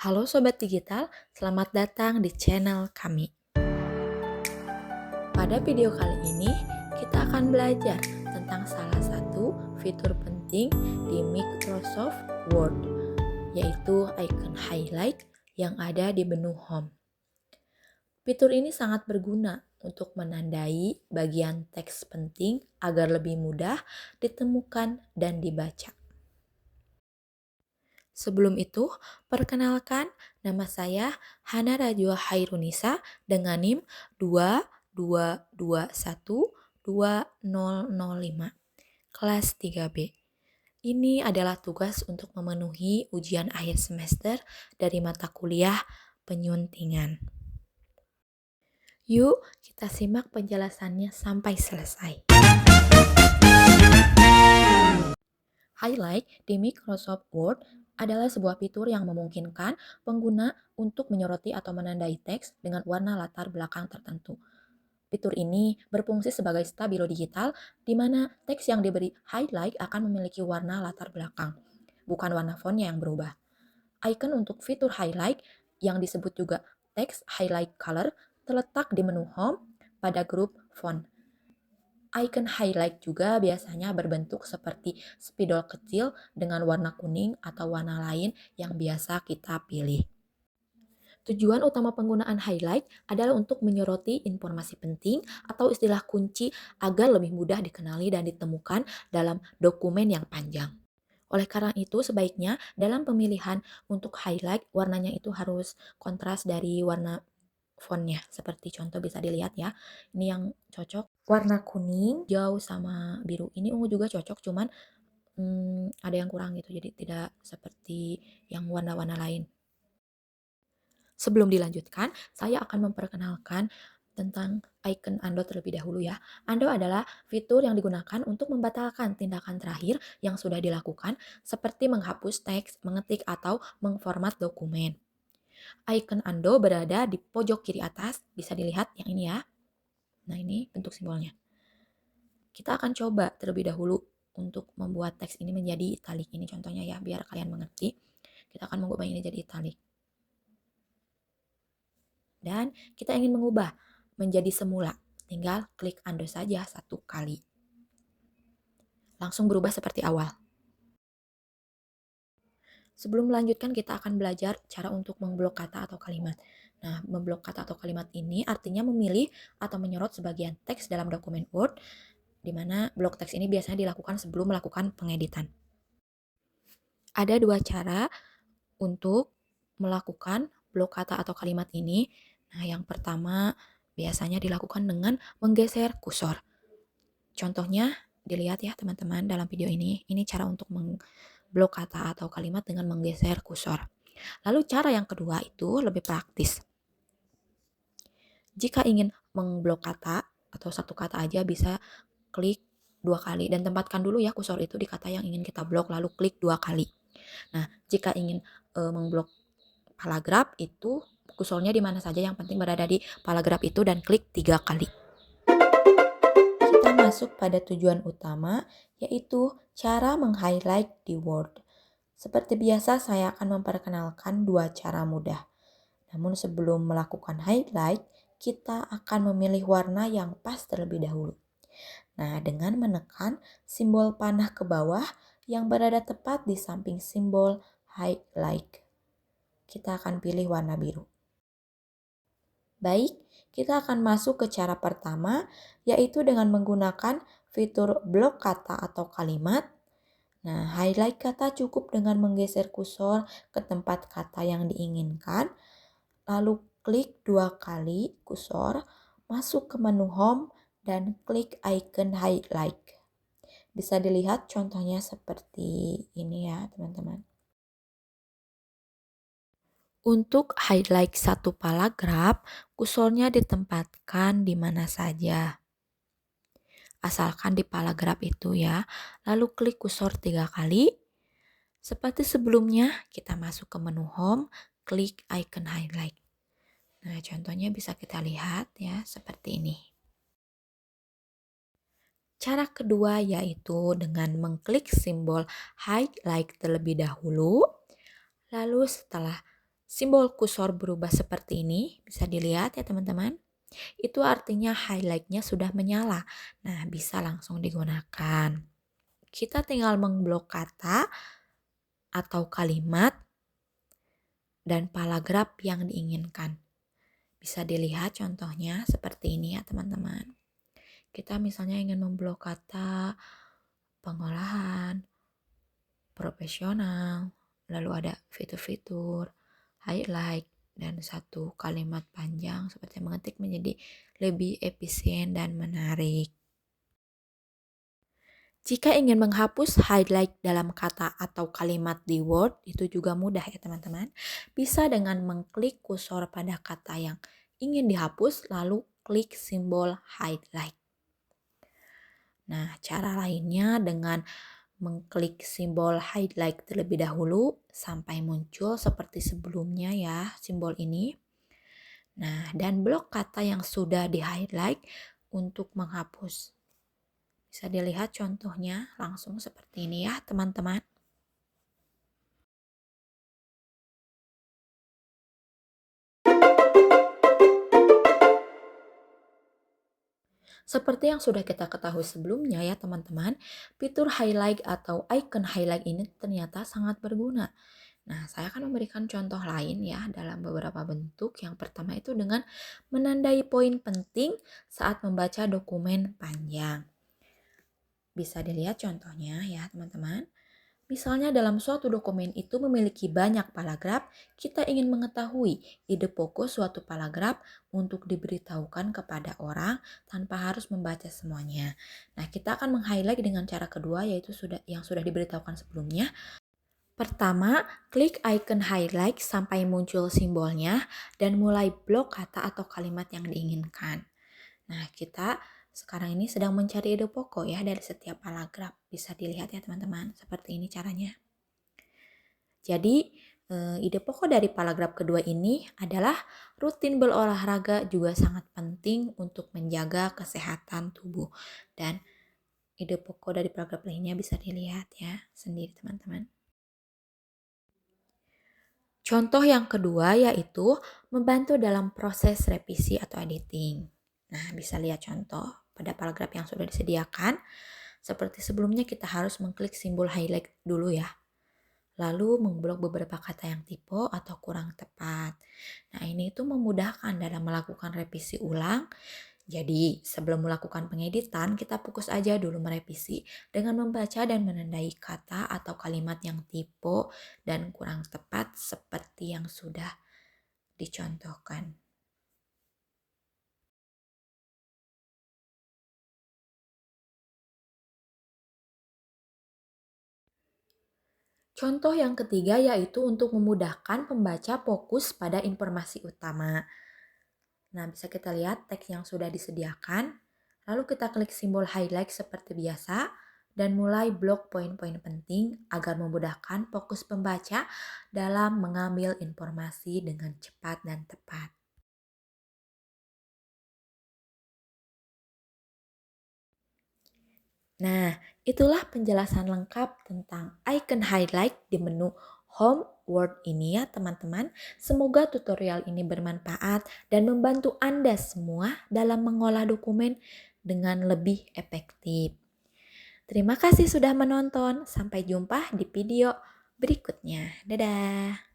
Halo Sobat Digital, selamat datang di channel kami. Pada video kali ini, kita akan belajar tentang salah satu fitur penting di Microsoft Word, yaitu icon highlight yang ada di menu Home. Fitur ini sangat berguna untuk menandai bagian teks penting agar lebih mudah ditemukan dan dibaca. Sebelum itu, perkenalkan nama saya Hana Rajwa Hairunisa dengan NIM 22212005, kelas 3B. Ini adalah tugas untuk memenuhi ujian akhir semester dari mata kuliah penyuntingan. Yuk, kita simak penjelasannya sampai selesai. Highlight di Microsoft Word adalah sebuah fitur yang memungkinkan pengguna untuk menyoroti atau menandai teks dengan warna latar belakang tertentu. Fitur ini berfungsi sebagai stabilo digital, di mana teks yang diberi highlight akan memiliki warna latar belakang, bukan warna fontnya yang berubah. Icon untuk fitur highlight, yang disebut juga text highlight color, terletak di menu Home pada grup font. Icon highlight juga biasanya berbentuk seperti spidol kecil dengan warna kuning atau warna lain yang biasa kita pilih. Tujuan utama penggunaan highlight adalah untuk menyoroti informasi penting atau istilah kunci agar lebih mudah dikenali dan ditemukan dalam dokumen yang panjang. Oleh karena itu, sebaiknya dalam pemilihan untuk highlight, warnanya itu harus kontras dari warna fontnya. Seperti contoh bisa dilihat ya, ini yang cocok warna kuning, hijau sama biru. Ini ungu juga cocok, cuman ada yang kurang gitu, jadi tidak seperti yang warna-warna lain. Sebelum dilanjutkan, saya akan memperkenalkan tentang icon undo terlebih dahulu ya. Undo adalah fitur yang digunakan untuk membatalkan tindakan terakhir yang sudah dilakukan, seperti menghapus teks, mengetik, atau mengformat dokumen. Icon undo berada di pojok kiri atas, bisa dilihat yang ini ya. Nah, ini bentuk simbolnya. Kita akan coba terlebih dahulu untuk membuat teks ini menjadi italik. Ini contohnya ya, biar kalian mengerti. Kita akan mengubah ini jadi italik. Dan kita ingin mengubah menjadi semula. Tinggal klik undo saja satu kali. Langsung berubah seperti awal. Sebelum melanjutkan, kita akan belajar cara untuk memblok kata atau kalimat. Nah, memblok kata atau kalimat ini artinya memilih atau menyorot sebagian teks dalam dokumen Word, di mana blok teks ini biasanya dilakukan sebelum melakukan pengeditan. Ada dua cara untuk melakukan blok kata atau kalimat ini. Nah, yang pertama biasanya dilakukan dengan menggeser kursor. Contohnya dilihat ya teman-teman dalam video ini. Ini cara untuk blok kata atau kalimat dengan menggeser kursor. Lalu cara yang kedua itu lebih praktis. Jika ingin memblok kata atau satu kata aja, bisa klik 2 kali dan tempatkan dulu ya kursor itu di kata yang ingin kita blok, lalu klik 2 kali. Nah, jika ingin memblok paragraf itu kursornya di mana saja, yang penting berada di paragraf itu dan klik 3 kali. Kita masuk pada tujuan utama, yaitu cara meng-highlight di Word. Seperti biasa, saya akan memperkenalkan dua cara mudah. Namun sebelum melakukan highlight, kita akan memilih warna yang pas terlebih dahulu. Nah, dengan menekan simbol panah ke bawah yang berada tepat di samping simbol highlight, kita akan pilih warna biru. Baik, kita akan masuk ke cara pertama, yaitu dengan menggunakan fitur blok kata atau kalimat. Nah, highlight kata cukup dengan menggeser kursor ke tempat kata yang diinginkan, lalu klik 2 kali kursor, masuk ke menu Home, dan klik icon highlight. Bisa dilihat contohnya seperti ini ya teman-teman. Untuk highlight satu paragraf, kursornya ditempatkan di mana saja. Asalkan di paragraf itu ya. Lalu klik kursor 3 kali. Seperti sebelumnya, kita masuk ke menu Home, klik icon highlight. Nah, contohnya bisa kita lihat ya, seperti ini. Cara kedua yaitu dengan mengklik simbol highlight terlebih dahulu. Lalu setelah Simbol kursor berubah seperti ini, bisa dilihat ya teman-teman. Itu artinya highlight-nya sudah menyala. Nah, bisa langsung digunakan. Kita tinggal memblok kata atau kalimat dan paragraf yang diinginkan. Bisa dilihat contohnya seperti ini ya teman-teman. Kita misalnya ingin memblok kata pengolahan, profesional, lalu ada fitur-fitur, highlight, dan satu kalimat panjang seperti mengetik menjadi lebih efisien dan menarik. Jika ingin menghapus highlight dalam kata atau kalimat di Word, itu juga mudah ya teman-teman. Bisa dengan mengklik kursor pada kata yang ingin dihapus, lalu klik simbol highlight. Nah, cara lainnya dengan mengklik simbol highlight terlebih dahulu sampai muncul seperti sebelumnya ya, simbol ini. Nah, dan blok kata yang sudah di-highlight untuk menghapus. Bisa dilihat contohnya langsung seperti ini ya teman-teman. Seperti yang sudah kita ketahui sebelumnya ya teman-teman, fitur highlight atau icon highlight ini ternyata sangat berguna. Nah, saya akan memberikan contoh lain ya dalam beberapa bentuk. Yang pertama itu dengan menandai poin penting saat membaca dokumen panjang. Bisa dilihat contohnya ya teman-teman. Misalnya dalam suatu dokumen itu memiliki banyak paragraf, kita ingin mengetahui ide pokok suatu paragraf untuk diberitahukan kepada orang tanpa harus membaca semuanya. Nah, kita akan meng-highlight dengan cara kedua yaitu yang sudah diberitahukan sebelumnya. Pertama, klik icon highlight sampai muncul simbolnya dan mulai blok kata atau kalimat yang diinginkan. Nah, kita sekarang ini sedang mencari ide pokok ya dari setiap paragraf. Bisa dilihat ya teman-teman, seperti ini caranya. Jadi, ide pokok dari paragraf kedua ini adalah rutin berolahraga juga sangat penting untuk menjaga kesehatan tubuh. Dan ide pokok dari paragraf lainnya bisa dilihat ya sendiri teman-teman. Contoh yang kedua yaitu membantu dalam proses revisi atau editing. Nah, bisa lihat contoh pada paragraf yang sudah disediakan. Seperti sebelumnya kita harus mengklik simbol highlight dulu ya. Lalu memblok beberapa kata yang typo atau kurang tepat. Nah, ini itu memudahkan dalam melakukan revisi ulang. Jadi, sebelum melakukan pengeditan, kita fokus aja dulu merevisi dengan membaca dan menandai kata atau kalimat yang typo dan kurang tepat seperti yang sudah dicontohkan. Contoh yang ketiga yaitu untuk memudahkan pembaca fokus pada informasi utama. Nah, bisa kita lihat teks yang sudah disediakan. Lalu kita klik simbol highlight seperti biasa dan mulai blok poin-poin penting agar memudahkan fokus pembaca dalam mengambil informasi dengan cepat dan tepat. Nah, itulah penjelasan lengkap tentang icon highlight di menu Home Word ini ya teman-teman. Semoga tutorial ini bermanfaat dan membantu Anda semua dalam mengolah dokumen dengan lebih efektif. Terima kasih sudah menonton. Sampai jumpa di video berikutnya. Dadah.